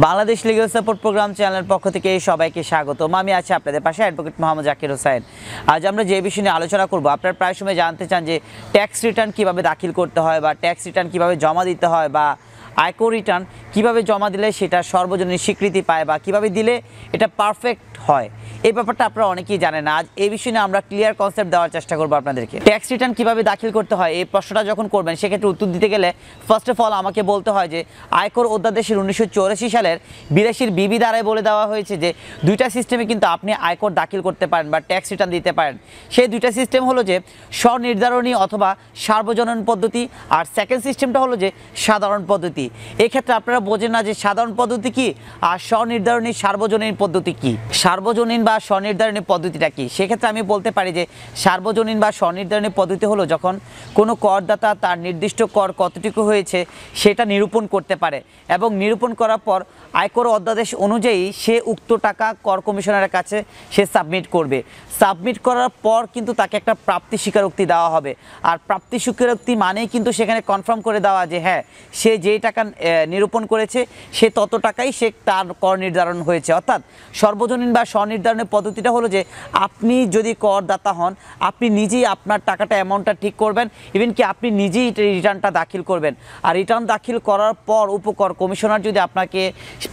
Bangladesh legal support programme চ্যানেলের পক্ষ থেকে সবাইকে স্বাগতম। আমি আছি আপনাদের পাশে অ্যাডভোকেট মোহাম্মদ জাকির হোসেন। আজ আমরা যে বিষয় নিয়ে আলোচনা করব, আপনারা প্রায় সময় জানতে চান যে ট্যাক্স রিটার্ন কীভাবে দাখিল করতে হয় বা ট্যাক্স রিটার্ন কীভাবে জমা দিতে হয় বা আয়কর রিটার্ন কীভাবে জমা দিলে সেটা সর্বজনীন স্বীকৃতি পায় বা কীভাবে দিলে এটা পারফেক্ট হয়। এই ব্যাপারটা আপনারা অনেকেই জানেন না। আজ এই বিষয়ে নিয়ে আমরা ক্লিয়ার কনসেপ্ট দেওয়ার চেষ্টা করবো আপনাদেরকে। ট্যাক্স রিটার্ন কীভাবে দাখিল করতে হয় এই প্রশ্নটা যখন করবেন, সেক্ষেত্রে উত্তর দিতে গেলে ফার্স্ট অফ অল আমাকে বলতে হয় যে আয়কর অধ্যাদেশের 1984 সালের 82 বিবি দ্বারাই বলে দেওয়া হয়েছে যে দুইটা সিস্টেমে কিন্তু আপনি আয়কর দাখিল করতে পারেন বা ট্যাক্স রিটার্ন দিতে পারেন। সেই দুইটা সিস্টেম হলো যে স্বনির্ধারণী অথবা সার্বজনীন পদ্ধতি, আর সেকেন্ড সিস্টেমটা হলো যে সাধারণ পদ্ধতি। এক্ষেত্রে আপনারা বোঝেন না যে সাধারণ পদ্ধতি কি আর স্বনির্ধারণী সার্বজনীন পদ্ধতি কি। সার্বজনীন বা স্বনির্ধারণী পদ্ধতিটা কি? সেক্ষেত্রে আমি বলতে পারি যে সার্বজনীন বা স্বনির্ধারণী পদ্ধতি হলো যখন কোনো করদাতা তার নির্দিষ্ট কর কতটুকু হয়েছে সেটা নিরূপণ করতে পারে এবং নিরূপণ করার পর আয়কর অধ্যাদেশ অনুযায়ী সে উক্ত টাকা কর কমিশনারের কাছে সে সাবমিট করবে। সাবমিট করার পর কিন্তু তাকে একটা প্রাপ্তি স্বীকারোক্তি দেওয়া হবে। আর প্রাপ্তি স্বীকারোক্তি মানেই কিন্তু সেখানে কনফার্ম করে দেওয়া যে হ্যাঁ, সে যেই টাকা নিরূপণ করেছে সে তত টাকাই সে তার কর নির্ধারণ হয়েছে। অর্থাৎ সর্বজনীন বা স্বনির্ধারণের পদ্ধতিটা হলো যে আপনি যদি করদাতা হন, আপনি নিজেই আপনার টাকাটা অ্যামাউন্টটা ঠিক করবেন, ইভেন কি আপনি নিজেই রিটার্নটা দাখিল করবেন। আর রিটার্ন দাখিল করার পর উপকর কমিশনার যদি আপনাকে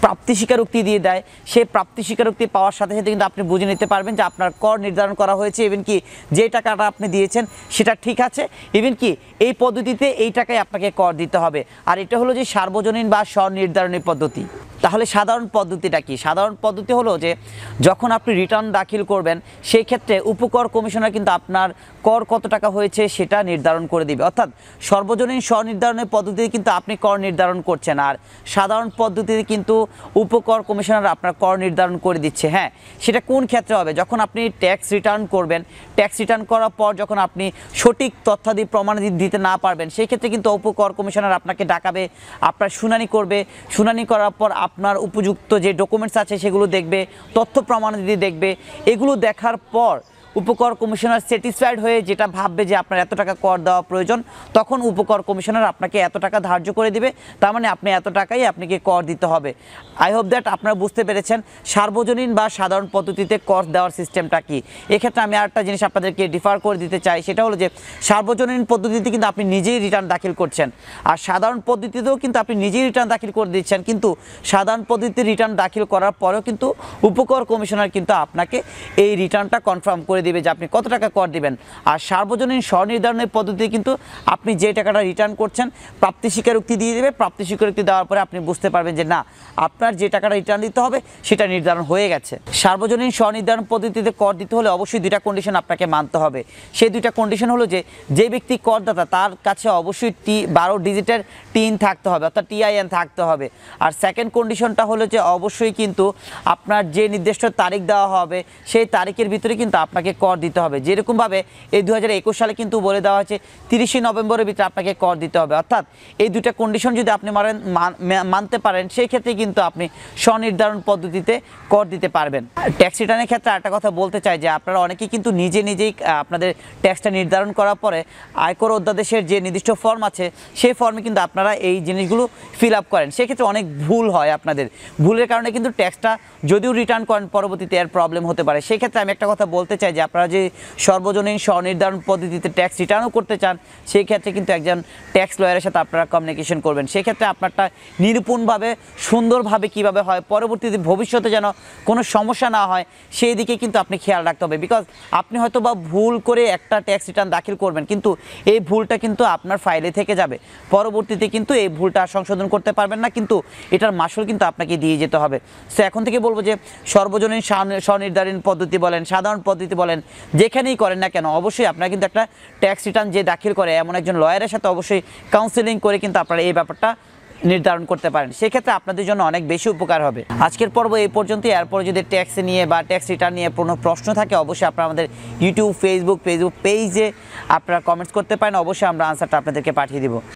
প্রাপ্তি স্বীকারোক্তি দিয়ে দেয়, সেই প্রাপ্তি স্বীকারোক্তি পাওয়ার সাথে সাথে কিন্তু আপনি বুঝে নিতে পারবেন যে আপনার কর নির্ধারণ করা হয়েছে, ইভেন কি যে টাকাটা আপনি দিয়েছেন সেটা ঠিক আছে, ইভেন কি এই পদ্ধতিতে এই টাকায় আপনাকে কর দিতে হবে। আর এটা হলো যে সার্বজনীন বা স্বনির্ধারণী পদ্ধতি। তাহলে সাধারণ পদ্ধতিটা কি? সাধারণ পদ্ধতি হলো যে যখন আপনি রিটার্ন দাখিল করবেন সেই ক্ষেত্রে উপকর কমিশনার কিন্তু আপনার কর কত টাকা হয়েছে সেটা নির্ধারণ করে দিবে। অর্থাৎ সর্বজনীন স্বনির্ধারণের পদ্ধতিতে কিন্তু আপনি কর নির্ধারণ করছেন, আর সাধারণ পদ্ধতিতে কিন্তু উপকর কমিশনার আপনার কর নির্ধারণ করে দিচ্ছে। হ্যাঁ, সেটা কোন ক্ষেত্রে হবে? যখন আপনি ট্যাক্স রিটার্ন করবেন, ট্যাক্স রিটার্ন করার পর যখন আপনি সঠিক তথ্যাদি প্রমাণাদি দিতে না পারবেন, সেই ক্ষেত্রে কিন্তু উপকর কমিশনার আপনাকে ডাকাবে, আপনার শুনানি করবে। শুনানি করার পর আপনার উপযুক্ত যে ডকুমেন্টস আছে সেগুলো দেখবে, তথ্য প্রমাণাদি দেখবে। এগুলো দেখার পর উপকর কমিশনার স্যাটিসফাইড হয়ে যেটা ভাববে যে আপনার এত টাকা কর দেওয়া প্রয়োজন, তখন উপকর কমিশনার আপনাকে এত টাকা ধার্য করে দিবে। তার মানে আপনি এত টাকাই আপনাকে কর দিতে হবে। আই হোপ দ্যাট আপনারা বুঝতে পেরেছেন সার্বজনীন বা সাধারণ পদ্ধতিতে কর দেওয়ার সিস্টেমটা কি। এক্ষেত্রে আমি আরেকটা জিনিস আপনাদেরকে ডিফার করে দিতে চাই, সেটা হলো যে সার্বজনীন পদ্ধতিতে কিন্তু আপনি নিজেই রিটার্ন দাখিল করছেন, আর সাধারণ পদ্ধতিতেও কিন্তু আপনি নিজেই রিটার্ন দাখিল করে দিচ্ছেন। কিন্তু সাধারণ পদ্ধতিতে রিটার্ন দাখিল করার পরেও কিন্তু উপকর কমিশনার কিন্তু আপনাকে এই রিটার্নটা কনফার্ম করে দিবে যে আপনি কত টাকা কর দিবেন। আর সার্বজনীন স্বনির্ধারণের পদ্ধতিতে কিন্তু আপনি যে টাকাটা রিটার্ন করছেন প্রাপ্তি স্বীকারোক্তি দিয়ে দেবে। প্রাপ্তি স্বীকারোক্তি দেওয়ার পরে আপনি বুঝতে পারবেন যে না, আপনার যে টাকাটা রিটার্ন দিতে হবে সেটা নির্ধারণ হয়ে গেছে। সার্বজনীন স্বনির্ধারণ পদ্ধতিতে কর দিতে হলে অবশ্যই দুইটা কন্ডিশন আপনাকে মানতে হবে। সেই দুইটা কন্ডিশন হলো যে ব্যক্তি করদাতা তার কাছে অবশ্যই 12 ডিজিটের টিন থাকতে হবে, অর্থাৎ TIN থাকতে হবে। আর সেকেন্ড কন্ডিশনটা হলো যে অবশ্যই কিন্তু আপনার যে নির্দিষ্ট তারিখ দেওয়া হবে সেই তারিখের ভিতরে কিন্তু আপনাকে কর দিতে হবে। যেরকমভাবে এই 2021 সালে কিন্তু বলে দেওয়া হয়েছে 30 নভেম্বরের ভিতরে আপনাকে কর দিতে হবে। অর্থাৎ এই দুইটা কন্ডিশন যদি আপনি মানতে পারেন, সেই ক্ষেত্রে কিন্তু আপনি স্বনির্ধারণ পদ্ধতিতে কর দিতে পারবেন। ট্যাক্স রিটার্নের ক্ষেত্রে একটা কথা বলতে চাই যে আপনারা অনেকেই কিন্তু নিজেই আপনাদের ট্যাক্সটা নির্ধারণ করার পরে আয়কর অধ্যাদেশের যে নির্দিষ্ট ফর্ম আছে সেই ফর্মে কিন্তু আপনারা এই জিনিসগুলো ফিল আপ করেন। সেক্ষেত্রে অনেক ভুল হয়। আপনাদের ভুলের কারণে কিন্তু ট্যাক্সটা যদিও রিটার্ন করেন পরবর্তীতে এর প্রবলেম হতে পারে। সেই ক্ষেত্রে আমি একটা কথা বলতে চাই যে আপনারা যে সর্বজনীন স্বনির্ধারণ পদ্ধতিতে ট্যাক্স রিটার্নও করতে চান, সেই ক্ষেত্রে কিন্তু একজন ট্যাক্স লয়ারের সাথে আপনারা কমিউনিকেশন করবেন। সেই ক্ষেত্রে আপনারটা নিরূপণভাবে সুন্দরভাবে কিভাবে হয়, পরবর্তীতে ভবিষ্যতে যেন কোনো সমস্যা না হয় সেই দিকে কিন্তু আপনি খেয়াল রাখতে হবে। বিকজ আপনি হয়তো বা ভুল করে একটা ট্যাক্স রিটার্ন দাখিল করবেন, কিন্তু এই ভুলটা কিন্তু আপনার ফাইলে থেকে যাবে। পরবর্তীতে কিন্তু এই ভুলটা সংশোধন করতে পারবেন না, কিন্তু এটার মাসুল কিন্তু আপনাকে দিয়ে যেতে হবে। সো এখন থেকে বলবো যে সর্বজনীন স্বনির্ধারণ পদ্ধতি বলেন, সাধারণ পদ্ধতি বলেন, যেখানেই করেন না কেন অবশ্যই আপনারা কিন্তু একটা ট্যাক্স রিটার্ন যে দাখিল করে এমন একজন লয়ারের সাথে অবশ্যই কাউন্সেলিং করে কিন্তু আপনারা এই ব্যাপারটা নির্ধারণ করতে পারেন। সেক্ষেত্রে আপনাদের জন্য অনেক বেশি উপকার হবে। আজকের পর্ব এই পর্যন্তই। এরপরে যদি ট্যাক্স নিয়ে বা ট্যাক্স রিটার্ন নিয়ে কোনো প্রশ্ন থাকে অবশ্যই আপনারা আমাদের ইউটিউব ফেসবুক পেজে আপনারা কমেন্টস করতে পারেন। অবশ্যই আমরা আনসারটা আপনাদেরকে পাঠিয়ে দিব।